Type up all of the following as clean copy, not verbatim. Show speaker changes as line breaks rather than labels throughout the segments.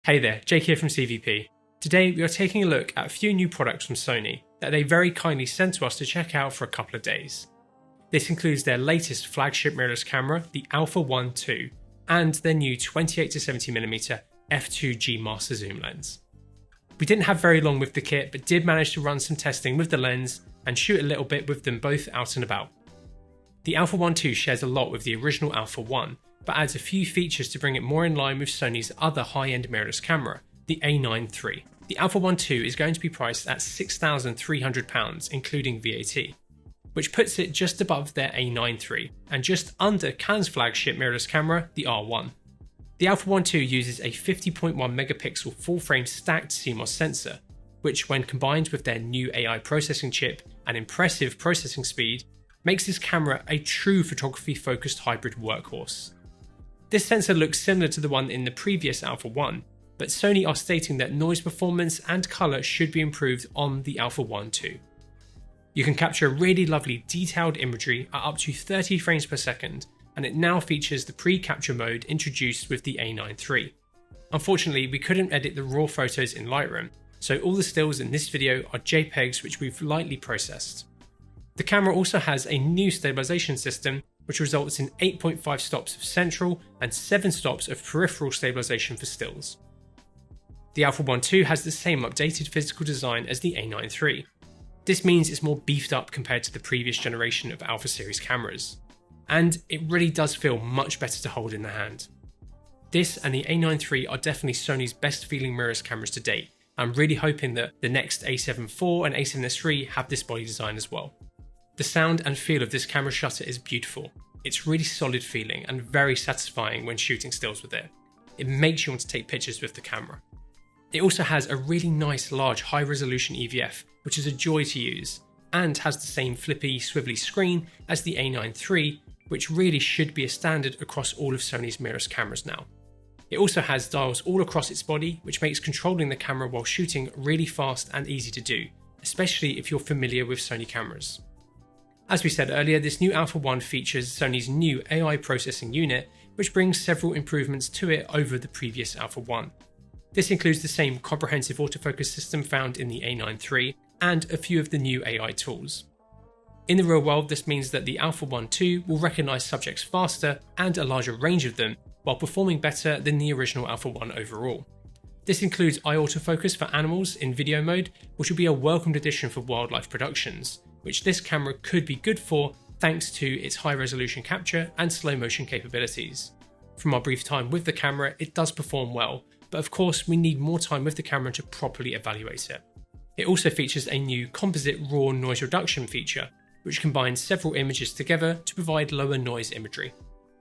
Hey there, Jake here from CVP. Today we are taking a look at a few new products from Sony that they very kindly sent to us to check out for a couple of days. This includes their latest flagship mirrorless camera, the Alpha 1 II, and their new 28-70mm f2G master zoom lens. We didn't have very long with the kit, but did manage to run some testing with the lens and shoot a little bit with them both out and about. The Alpha 1 II shares a lot with the original Alpha 1, but adds a few features to bring it more in line with Sony's other high-end mirrorless camera, the A9 III. The Alpha 1 II is going to be priced at £6,300 including VAT, which puts it just above their A9 III and just under Canon's flagship mirrorless camera, the R1. The Alpha 1 II uses a 50.1 megapixel full-frame stacked CMOS sensor, which when combined with their new AI processing chip and impressive processing speed, makes this camera a true photography-focused hybrid workhorse. This sensor looks similar to the one in the previous Alpha 1, but Sony are stating that noise performance and colour should be improved on the Alpha 1 II. You can capture really lovely detailed imagery at up to 30 frames per second, and it now features the pre-capture mode introduced with the A9 III. Unfortunately, we couldn't edit the raw photos in Lightroom, so all the stills in this video are JPEGs which we've lightly processed. The camera also has a new stabilisation system which results in 8.5 stops of central and 7 stops of peripheral stabilisation for stills. The Alpha 1 II has the same updated physical design as the A9 III. This means it's more beefed up compared to the previous generation of Alpha series cameras, and it really does feel much better to hold in the hand. This and the A9 III are definitely Sony's best feeling mirrorless cameras to date. I'm really hoping that the next A7 IV and A7S III have this body design as well. The sound and feel of this camera shutter is beautiful. It's really solid feeling and very satisfying when shooting stills with it. It makes you want to take pictures with the camera. It also has a really nice large high resolution EVF, which is a joy to use, and has the same flippy, swivelly screen as the A9 III, which really should be a standard across all of Sony's mirrorless cameras now. It also has dials all across its body, which makes controlling the camera while shooting really fast and easy to do, especially if you're familiar with Sony cameras. As we said earlier, this new Alpha 1 features Sony's new AI processing unit, which brings several improvements to it over the previous Alpha 1. This includes the same comprehensive autofocus system found in the A9 III and a few of the new AI tools. In the real world, this means that the Alpha 1 II will recognise subjects faster and a larger range of them, while performing better than the original Alpha 1 overall. This includes eye autofocus for animals in video mode, which will be a welcomed addition for wildlife productions, which this camera could be good for thanks to its high resolution capture and slow motion capabilities. From our brief time with the camera, it does perform well, but of course we need more time with the camera to properly evaluate it. It also features a new composite raw noise reduction feature, which combines several images together to provide lower noise imagery.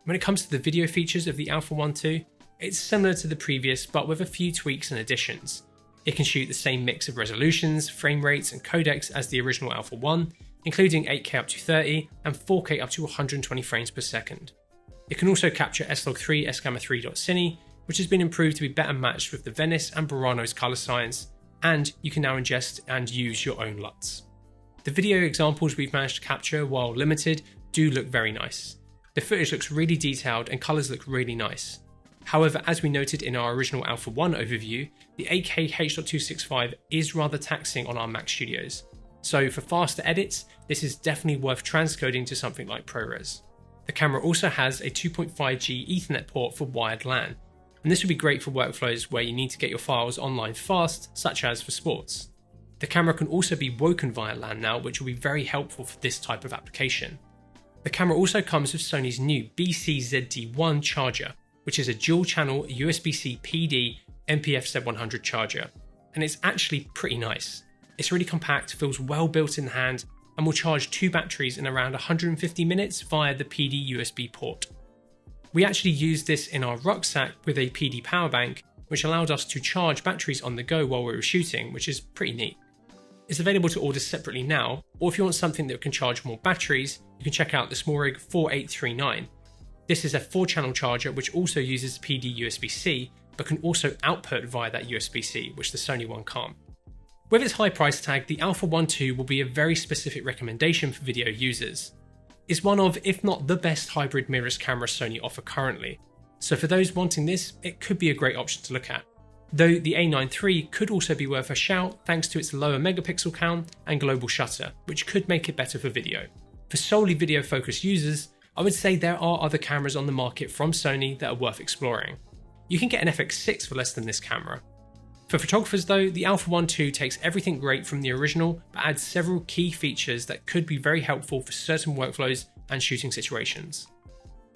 When it comes to the video features of the Alpha 1 II, it's similar to the previous but with a few tweaks and additions. It can shoot the same mix of resolutions, frame rates and codecs as the original Alpha 1, including 8K up to 30 and 4K up to 120 frames per second. It can also capture S-Log3 S-Gamma3.Cine, which has been improved to be better matched with the Venice and Burano's colour science, and you can now ingest and use your own LUTs. The video examples we've managed to capture, while limited, do look very nice. The footage looks really detailed and colours look really nice. However, as we noted in our original Alpha 1 overview, the 8K H.265 is rather taxing on our Mac Studios. So for faster edits, this is definitely worth transcoding to something like ProRes. The camera also has a 2.5G Ethernet port for wired LAN, and this would be great for workflows where you need to get your files online fast, such as for sports. The camera can also be woken via LAN now, which will be very helpful for this type of application. The camera also comes with Sony's new BCZD1 charger, which is a dual-channel USB-C PD MPF-Z100 charger, and it's actually pretty nice. It's really compact, feels well built in the hand, and will charge 2 batteries in around 150 minutes via the PD USB port. We actually used this in our rucksack with a PD power bank, which allowed us to charge batteries on the go while we were shooting, which is pretty neat. It's available to order separately now, or if you want something that can charge more batteries, you can check out the SmallRig 4839. This is a 4-channel charger which also uses PD USB-C, but can also output via that USB-C, which the Sony one can't. With its high price tag, the Alpha 1 II will be a very specific recommendation for video users. It's one of, if not the best hybrid mirrorless camera Sony offer currently, so for those wanting this, it could be a great option to look at. though the A9 III could also be worth a shout thanks to its lower megapixel count and global shutter, which could make it better for video. For solely video focused users, I would say there are other cameras on the market from Sony that are worth exploring. You can get an FX6 for less than this camera. For photographers though, the Alpha 1 II takes everything great from the original but adds several key features that could be very helpful for certain workflows and shooting situations.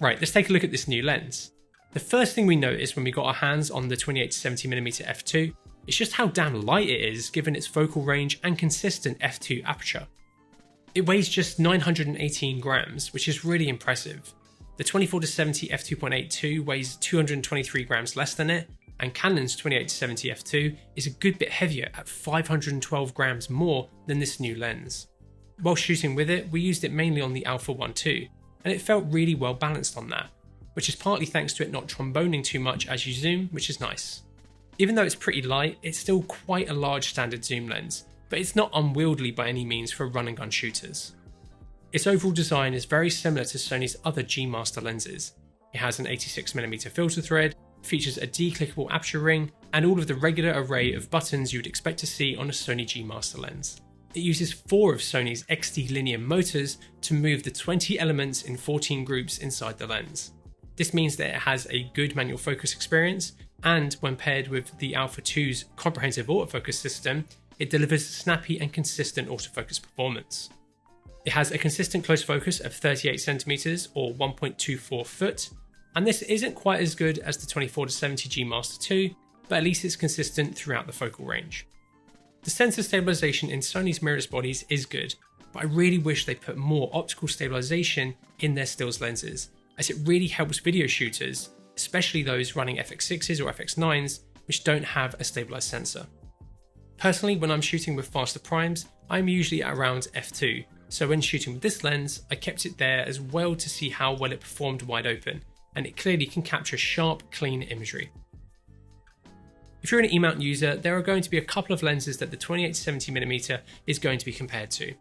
Right, let's take a look at this new lens. The first thing we noticed when we got our hands on the 28-70mm f2 is just how damn light it is given its focal range and consistent f2 aperture. It weighs just 918 grams, which is really impressive. The 24-70 f2.82 weighs 223 grams less than it, and Canon's 28-70 f2 is a good bit heavier at 512 grams more than this new lens. While shooting with it, we used it mainly on the Alpha 1 II, and it felt really well balanced on that, which is partly thanks to it not tromboning too much as you zoom, which is nice. Even though it's pretty light, it's still quite a large standard zoom lens, but it's not unwieldy by any means for run and gun shooters. Its overall design is very similar to Sony's other G Master lenses. It has an 86mm filter thread, features a declickable aperture ring, and all of the regular array of buttons you would expect to see on a Sony G Master lens. It uses 4 of Sony's XT linear motors to move the 20 elements in 14 groups inside the lens. This means that it has a good manual focus experience, and when paired with the Alpha 2's comprehensive autofocus system, it delivers snappy and consistent autofocus performance. It has a consistent close focus of 38cm or 1.24 foot, and this isn't quite as good as the 24-70 G Master 2, but at least it's consistent throughout the focal range. The sensor stabilization in Sony's mirrorless bodies is good, but I really wish they put more optical stabilization in their stills lenses, as it really helps video shooters, especially those running FX6s or FX9s, which don't have a stabilized sensor. Personally, when I'm shooting with faster primes, I'm usually at around f2, so when shooting with this lens, I kept it there as well to see how well it performed wide open, and it clearly can capture sharp, clean imagery. If you're an E-mount user, there are going to be a couple of lenses that the 28-70mm is going to be compared to.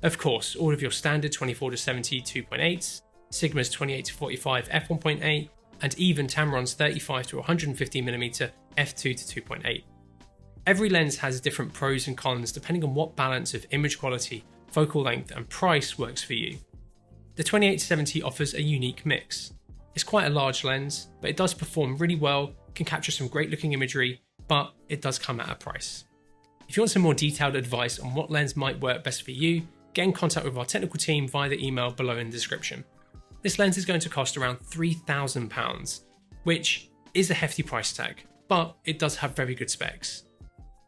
Of course, all of your standard 24-70 2.8s, Sigma's 28-45 f1.8, and even Tamron's 35-150mm f2 to 2.8. Every lens has different pros and cons depending on what balance of image quality, focal length and price works for you. The 28-70 offers a unique mix. It's quite a large lens, but it does perform really well, can capture some great looking imagery, but it does come at a price. If you want some more detailed advice on what lens might work best for you, get in contact with our technical team via the email below in the description. This lens is going to cost around £3,000, which is a hefty price tag, but it does have very good specs.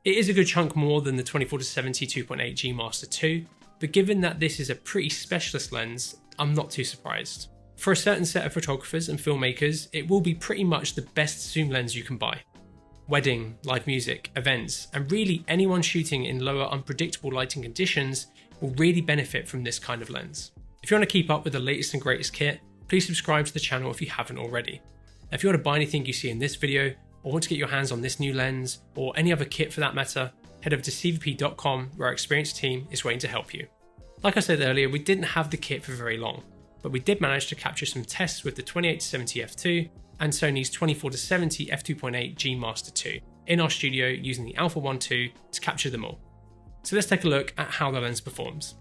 It is a good chunk more than the 24-70 2.8 G Master 2, but given that this is a pretty specialist lens, I'm not too surprised. For a certain set of photographers and filmmakers, it will be pretty much the best zoom lens you can buy. Wedding, live music, events, and really anyone shooting in lower unpredictable lighting conditions will really benefit from this kind of lens. If you want to keep up with the latest and greatest kit, please subscribe to the channel if you haven't already. If you want to buy anything you see in this video, or want to get your hands on this new lens, or any other kit for that matter, head over to cvp.com where our experienced team is waiting to help you. Like I said earlier, we didn't have the kit for very long, but we did manage to capture some tests with the 28-70 f2 and Sony's 24-70 f2.8 G Master 2 in our studio using the Alpha 1 II to capture them all. So let's take a look at how the lens performs.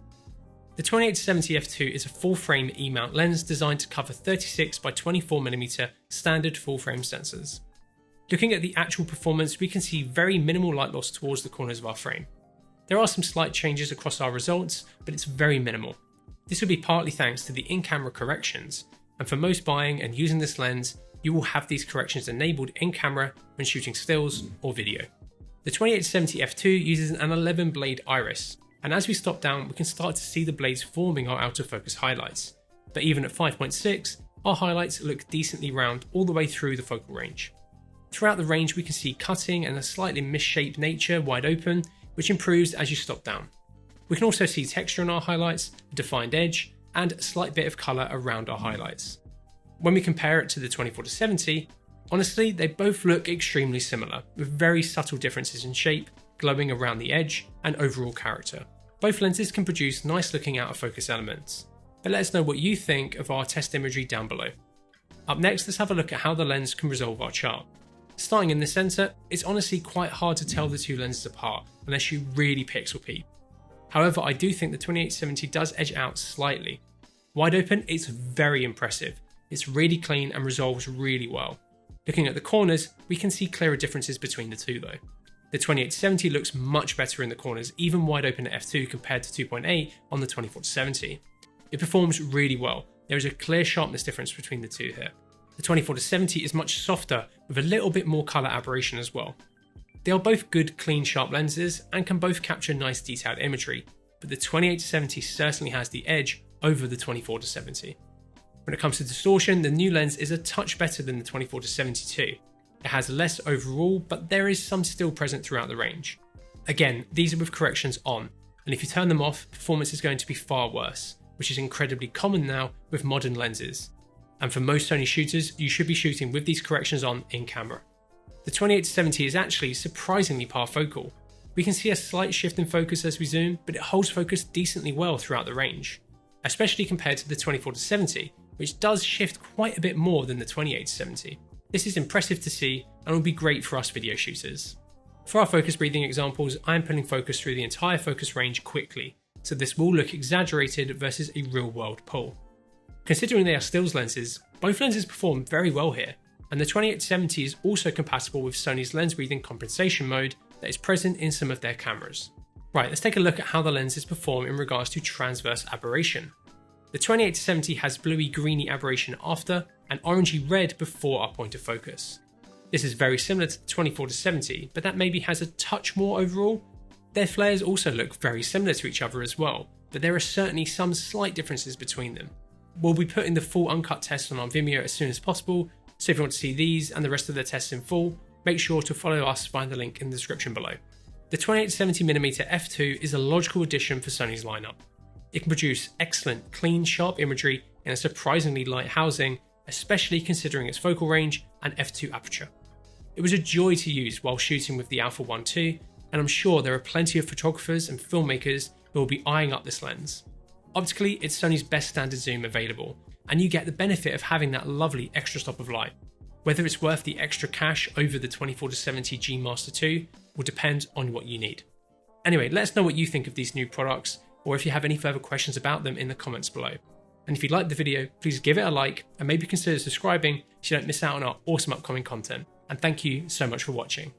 The 28-70 f2 is a full-frame E-mount lens designed to cover 36 by 24mm standard full-frame sensors. Looking at the actual performance, we can see very minimal light loss towards the corners of our frame. There are some slight changes across our results, but it's very minimal. This will be partly thanks to the in-camera corrections, and for most buying and using this lens, you will have these corrections enabled in-camera when shooting stills or video. The 28-70 f2 uses an 11 blade iris, and as we stop down we can start to see the blades forming our out of focus highlights, but even at 5.6, our highlights look decently round all the way through the focal range. Throughout the range we can see cutting and a slightly misshaped nature wide open, which improves as you stop down. We can also see texture on our highlights, a defined edge, and a slight bit of colour around our highlights. When we compare it to the 24-70, honestly they both look extremely similar, with very subtle differences in shape, glowing around the edge, and overall character. Both lenses can produce nice looking out of focus elements, but let us know what you think of our test imagery down below. Up next, let's have a look at how the lens can resolve our chart. Starting in the centre, it's honestly quite hard to tell the two lenses apart unless you really pixel peep. However, I do think the 2870 does edge out slightly. Wide open, it's very impressive. It's really clean and resolves really well. Looking at the corners, we can see clearer differences between the two though. The 2870 looks much better in the corners, even wide open at f2 compared to 2.8 on the 24-70. It performs really well. There is a clear sharpness difference between the two here. The 24-70 is much softer with a little bit more colour aberration as well. They are both good, clean, sharp lenses and can both capture nice detailed imagery, but the 28-70 certainly has the edge over the 24-70. When it comes to distortion, the new lens is a touch better than the 24-72. It has less overall, but there is some still present throughout the range. Again, these are with corrections on, and if you turn them off, performance is going to be far worse, which is incredibly common now with modern lenses. And for most Sony shooters, you should be shooting with these corrections on in camera. The 28-70 is actually surprisingly parfocal. We can see a slight shift in focus as we zoom, but it holds focus decently well throughout the range, especially compared to the 24-70, which does shift quite a bit more than the 28-70. This is impressive to see and will be great for us video shooters. For our focus breathing examples, I am pulling focus through the entire focus range quickly, so this will look exaggerated versus a real world pull. Considering they are stills lenses, both lenses perform very well here, and the 2870 is also compatible with Sony's lens breathing compensation mode that is present in some of their cameras. Right, let's take a look at how the lenses perform in regards to transverse aberration. The 2870 has bluey greeny aberration after and orangey red before our point of focus. This is very similar to the 24-70, but that maybe has a touch more overall. Their flares also look very similar to each other as well, but there are certainly some slight differences between them. We'll be putting the full uncut test on our Vimeo as soon as possible, so if you want to see these and the rest of the tests in full, make sure to follow us via the link in the description below. The 28-70mm f2 is a logical addition for Sony's lineup. It can produce excellent, clean, sharp imagery in a surprisingly light housing, especially considering its focal range and f2 aperture. It was a joy to use while shooting with the Alpha 1 II, and I'm sure there are plenty of photographers and filmmakers who will be eyeing up this lens. Optically, it's Sony's best standard zoom available, and you get the benefit of having that lovely extra stop of light. Whether it's worth the extra cash over the 24-70 G Master 2 will depend on what you need. Anyway, let us know what you think of these new products, or if you have any further questions about them in the comments below. And if you liked the video, please give it a like and maybe consider subscribing so you don't miss out on our awesome upcoming content. And thank you so much for watching.